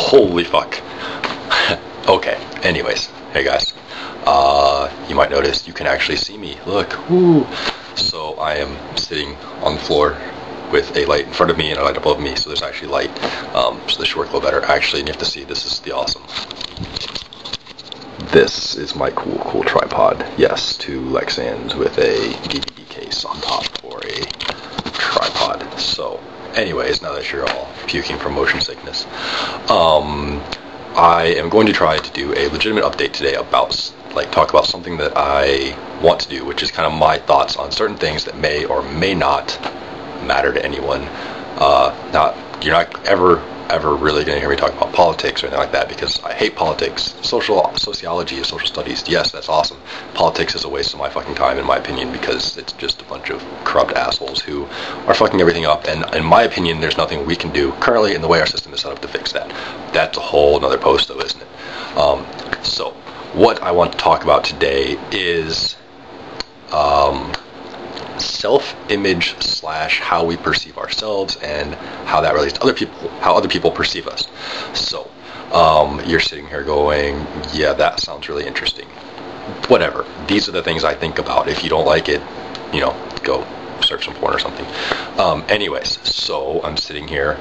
Holy fuck. Okay, anyways, hey guys. You might notice you can actually see me. Look, woo. So I am sitting on the floor with a light in front of me and a light above me, so there's actually light. So this should work a little better. Actually, and you have to see, this is the awesome. This is my cool tripod. Yes, two Lexans with a DVD case on top for a tripod. So, anyways, now that you're all puking from motion sickness, I am going to try to do a legitimate update today about, talk about something that I want to do, which is kind of my thoughts on certain things that may or may not matter to anyone. You're not ever really going to hear me talk about politics or anything like that, because I hate politics. Sociology is social studies. Yes, that's awesome. Politics is a waste of my fucking time, in my opinion, because it's just a bunch of corrupt assholes who are fucking everything up. And in my opinion, there's nothing we can do currently in the way our system is set up to fix that. That's a whole other post, though, isn't it? So what I want to talk about today is self-image / how we perceive ourselves and how that relates to other people, how other people perceive us. So, you're sitting here going, yeah, that sounds really interesting. Whatever. These are the things I think about. If you don't like it, go search some porn or something. Anyways, so I'm sitting here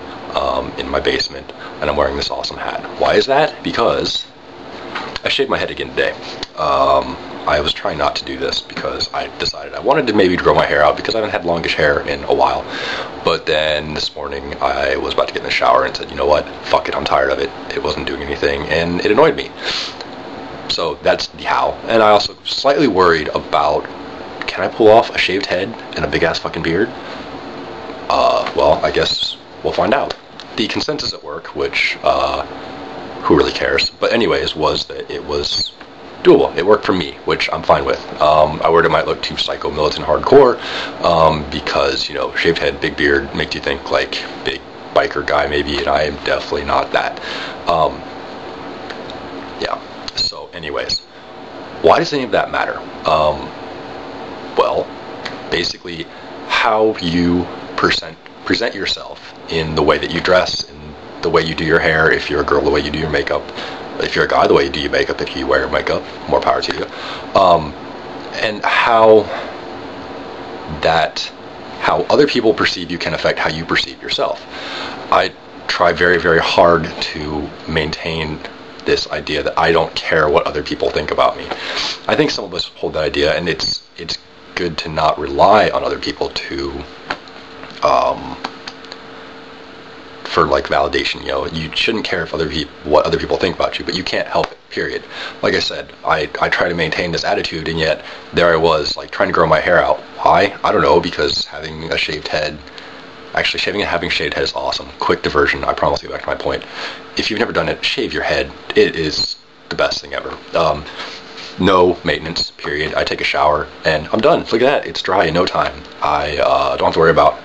in my basement and I'm wearing this awesome hat. Why is that? Because I shaved my head again today. I was trying not to do this because I decided I wanted to maybe grow my hair out because I haven't had longish hair in a while. But then this morning I was about to get in the shower and said, you know what, fuck it, I'm tired of it. It wasn't doing anything and it annoyed me. So that's the how. And I also slightly worried about, can I pull off a shaved head and a big ass fucking beard? Well, I guess we'll find out. The consensus at work, which, who really cares? But anyways, was that it was doable. It worked for me, which I'm fine with. I worried it might look too psycho-militant hardcore, because, shaved head, big beard, make you think like big biker guy maybe, and I am definitely not that. Yeah. So anyways, why does any of that matter? Well, basically, how you present yourself in the way that you dress, in the way you do your hair, if you're a girl, the way you do your makeup, if you're a guy, the way you do your makeup, if you wear your makeup, more power to you. And how other people perceive you can affect how you perceive yourself. I try very, very hard to maintain this idea that I don't care what other people think about me. I think some of us hold that idea, and it's good to not rely on other people to for validation. You shouldn't care if what other people think about you, but you can't help it, period. Like I said, I try to maintain this attitude, and yet there I was trying to grow my hair out. Why? I don't know, because having a shaved head, actually shaving and having a shaved head is awesome. Quick diversion, I promise to get back to my point. If you've never done it, shave your head. It is the best thing ever. No maintenance, period. I take a shower and I'm done. Look at that, it's dry in no time. I don't have to worry about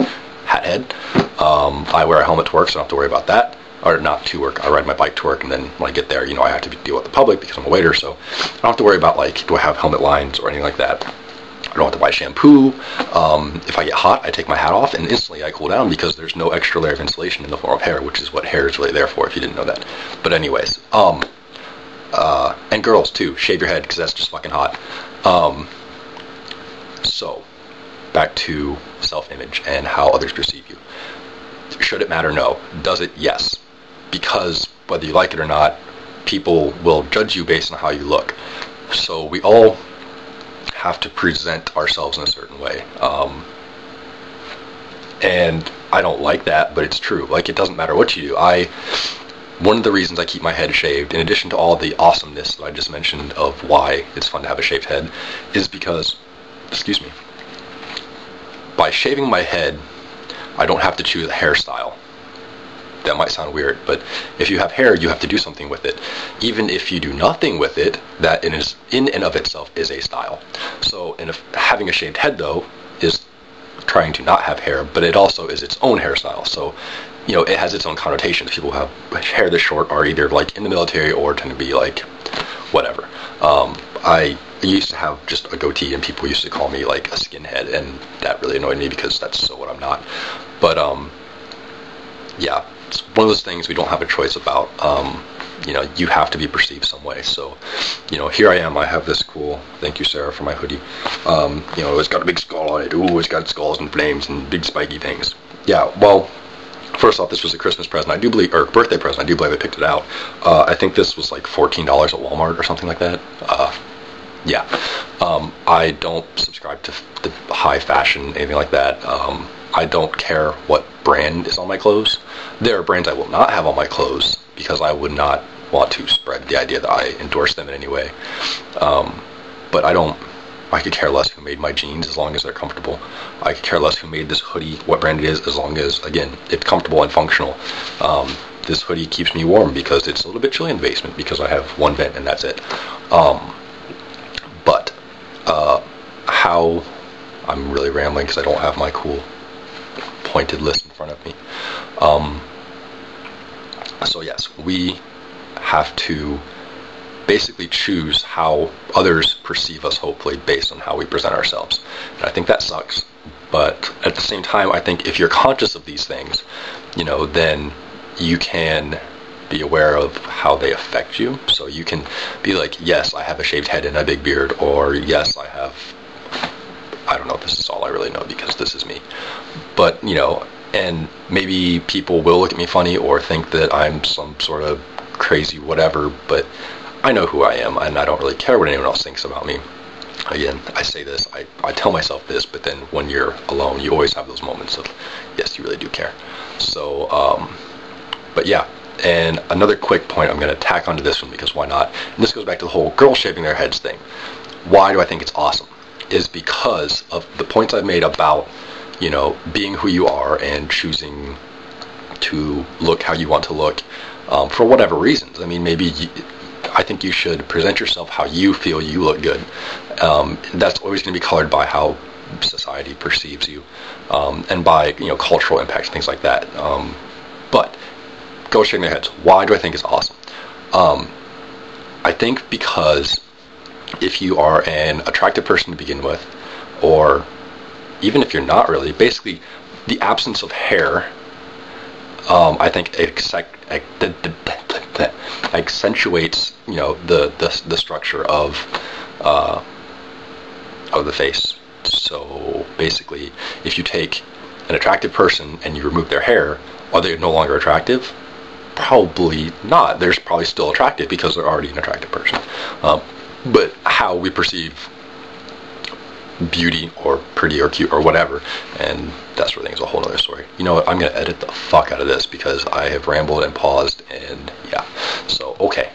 hat head. I wear a helmet to work, so I don't have to worry about that. Or not to work. I ride my bike to work, and then when I get there, I have to deal with the public because I'm a waiter, so I don't have to worry about do I have helmet lines or anything like that. I don't have to buy shampoo. If I get hot, I take my hat off and instantly I cool down because there's no extra layer of insulation in the form of hair, which is what hair is really there for, if you didn't know that. But anyways, and girls too, shave your head because that's just fucking hot. So back to self-image and how others perceive you. Should it matter? No. Does it? Yes. Because whether you like it or not, people will judge you based on how you look. So we all have to present ourselves in a certain way. And I don't like that, but it's true. It doesn't matter what you do. One of the reasons I keep my head shaved, in addition to all the awesomeness that I just mentioned of why it's fun to have a shaved head, is because, by shaving my head, I don't have to choose a hairstyle. That might sound weird, but if you have hair, you have to do something with it. Even if you do nothing with it, that in and of itself is a style. So having a shaved head, though, is trying to not have hair, but it also is its own hairstyle. So, it has its own connotations. People who have hair this short are either in the military or tend to be whatever. I used to have just a goatee, and people used to call me a skinhead, and that really annoyed me because that's so what I'm not. But yeah, it's one of those things we don't have a choice about. You know, you have to be perceived some way. So, you know, here I am. I have this cool, thank you, Sarah, for my hoodie. You know, it's got a big skull on it. Ooh, it's got skulls and flames and big spiky things. Yeah, well, first off, this was a Christmas present. I do believe, or birthday present. I do believe I picked it out. I think this was like $14 at Walmart or something like that. Yeah. I don't subscribe to the high fashion, anything like that. I don't care what brand is on my clothes. There are brands I will not have on my clothes because I would not want to spread the idea that I endorse them in any way. But I could care less who made my jeans as long as they're comfortable. I could care less who made this hoodie, what brand it is, as long as, again, it's comfortable and functional. This hoodie keeps me warm because it's a little bit chilly in the basement because I have one vent and that's it. But how, I'm really rambling because I don't have my cool pointed list in front of me. So yes, we have to basically choose how others perceive us, hopefully, based on how we present ourselves. And I think that sucks. But at the same time, I think if you're conscious of these things, you know, then you can be aware of how they affect you. So you can be like, yes, I have a shaved head and a big beard, or yes, I don't know, this is all I really know because this is me. But, you know, and maybe people will look at me funny or think that I'm some sort of crazy whatever, but I know who I am, and I don't really care what anyone else thinks about me. Again, I say this, I tell myself this, but then when you're alone, you always have those moments of, yes, you really do care. So, but yeah, and another quick point I'm going to tack onto this one, because why not? And this goes back to the whole girls shaving their heads thing. Why do I think it's awesome? Is because of the points I've made about, you know, being who you are and choosing to look how you want to look for whatever reasons. I mean, maybe I think you should present yourself how you feel you look good. That's always going to be colored by how society perceives you and by, you know, cultural impacts, things like that. But girls shaking their heads. Why do I think it's awesome? I think because if you are an attractive person to begin with, or even if you're not really, basically the absence of hair, I think accentuates, you know, the structure of the face. So basically, if you take an attractive person and you remove their hair, are they no longer attractive? Probably not. They're probably still attractive because they're already an attractive person. But how we perceive beauty or pretty or cute or whatever, and that sort of thing is a whole other story. You know what, I'm going to edit the fuck out of this because I have rambled and paused, and yeah. So, okay.